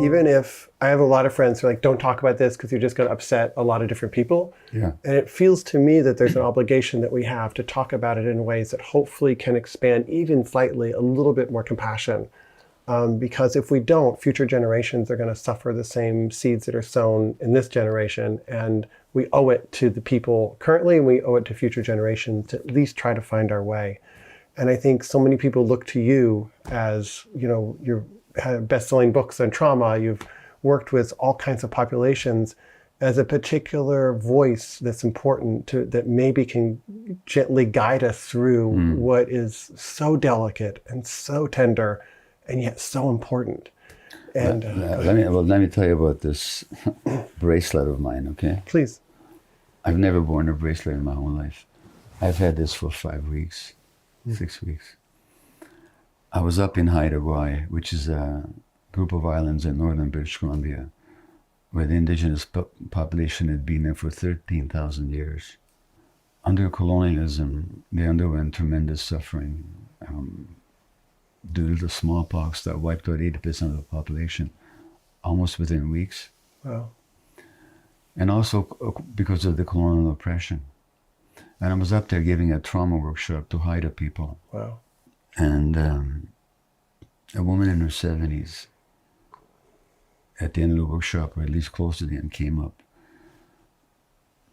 even if I have a lot of friends who are like, don't talk about this because you're just going to upset a lot of different people. Yeah. And it feels to me that there's an obligation that we have to talk about it in ways that hopefully can expand even slightly a little bit more compassion. Because if we don't, future generations are going to suffer the same seeds that are sown in this generation. And we owe it to the people currently, and we owe it to future generations to at least try to find our way. And I think so many people look to you as, you've had best-selling books on trauma, you've worked with all kinds of populations, as a particular voice that's important that maybe can gently guide us through what is so delicate and so tender and yet so important. And let me tell you about this bracelet of mine, okay? Please. I've never worn a bracelet in my whole life. I've had this for 5 weeks, 6 weeks. I was up in Haida Gwaii, which is a group of islands in northern British Columbia, where the indigenous population had been there for 13,000 years. Under colonialism, they underwent tremendous suffering due to the smallpox that wiped out 80% of the population almost within weeks. Wow. And also because of the colonial oppression. And I was up there giving a trauma workshop to Haida people. Wow. And a woman in her 70s, at the end of the workshop, or at least close to the end, came up,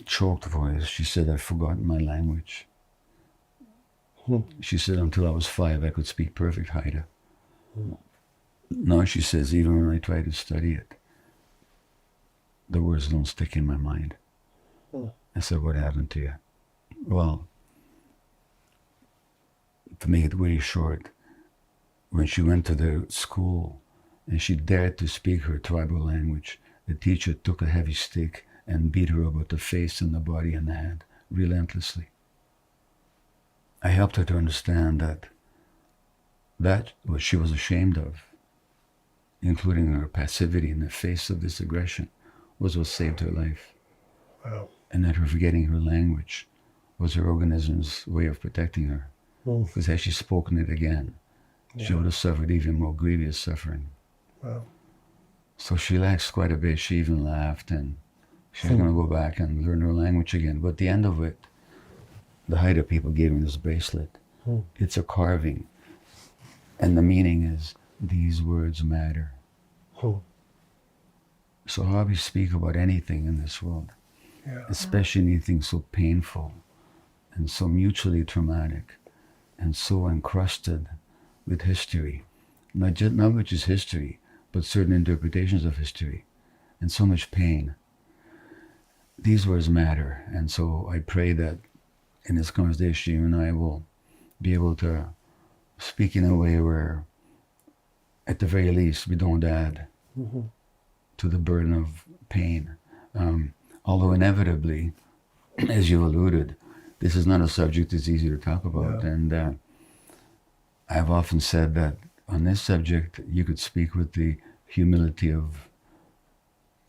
choked voice. She said, "I've forgotten my language." She said, "Until I was 5, I could speak perfect Haida. Now," she says, "even when I try to study it, the words don't stick in my mind." I said, "What happened to you?" Well, to make it really short, when she went to the school and she dared to speak her tribal language, the teacher took a heavy stick and beat her about the face and the body and the head relentlessly. I helped her to understand that what she was ashamed of, including her passivity in the face of this aggression, was what saved her life. Wow. And that her forgetting her language was her organism's way of protecting her. Because had she spoken it again, she would have suffered even more grievous suffering. Wow. So she relaxed quite a bit. She even laughed, and she was going to go back and learn her language again. But at the end of it, the Haida people gave me this bracelet. It's a carving. And the meaning is, these words matter. So how we speak about anything in this world, especially anything so painful and so mutually traumatic and so encrusted with history, not just history, but certain interpretations of history, and so much pain. These words matter. And so I pray that in this conversation, you and I will be able to speak in a way where, at the very least, we don't add to the burden of pain. Although inevitably, as you alluded, this is not a subject that's easy to talk about. And I've often said that on this subject, you could speak with the humility of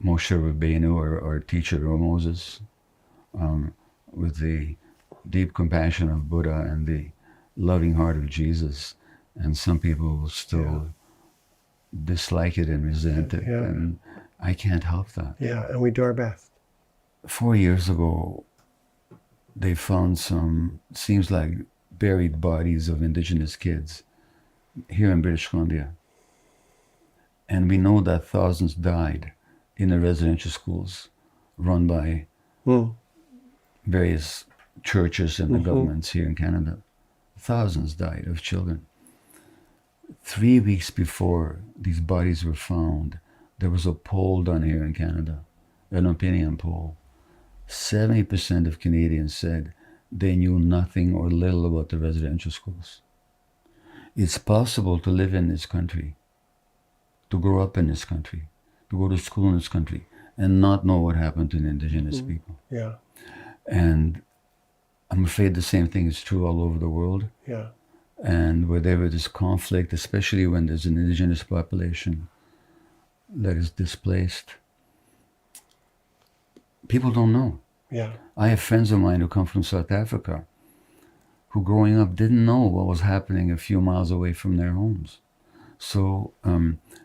Moshe Rabbeinu or teacher or Moses, with the deep compassion of Buddha and the loving heart of Jesus. And some people will still dislike it and resent it. And I can't help that. Yeah, and we do our best. 4 years ago, they found some, seems like, buried bodies of indigenous kids here in British Columbia. And we know that thousands died in the residential schools run by various churches and the governments here in Canada. Thousands died of children. 3 weeks before these bodies were found, there was a poll done here in Canada, an opinion poll. 70% of Canadians said they knew nothing or little about the residential schools. It's possible to live in this country, to grow up in this country, to go to school in this country, and not know what happened to the indigenous people. Yeah. And I'm afraid the same thing is true all over the world. Yeah. And wherever there's conflict, especially when there's an indigenous population that is displaced, people don't know. Yeah. I have friends of mine who come from South Africa who growing up didn't know what was happening a few miles away from their homes. So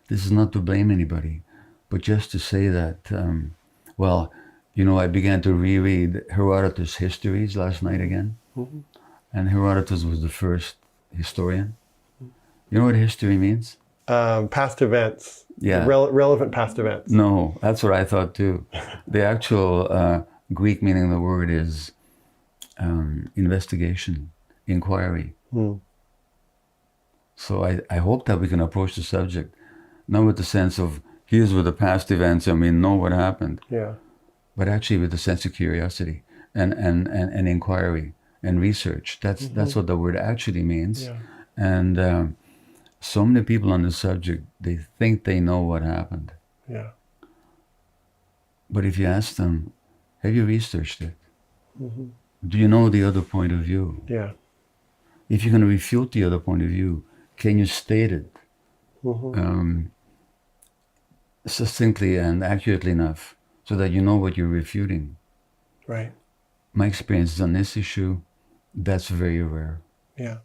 this is not to blame anybody, but just to say that, well, you know, I began to reread Herodotus' histories last night again. Mm-hmm. And Herodotus was the first historian. You know what history means? Past events. Yeah. Relevant past events. No, that's what I thought too. The actual Greek meaning of the word is investigation, inquiry. Mm. So I hope that we can approach the subject, not with the sense of, here's with the past events, I mean, know what happened. Yeah. But actually with a sense of curiosity and inquiry and research. That's what the word actually means. Yeah. And so many people on the subject, they think they know what happened. Yeah. But if you ask them, have you researched it? Mm-hmm. Do you know the other point of view? Yeah. If you're going to refute the other point of view, can you state it succinctly and accurately enough so that you know what you're refuting? Right. My experience is on this issue, that's very rare. Yeah.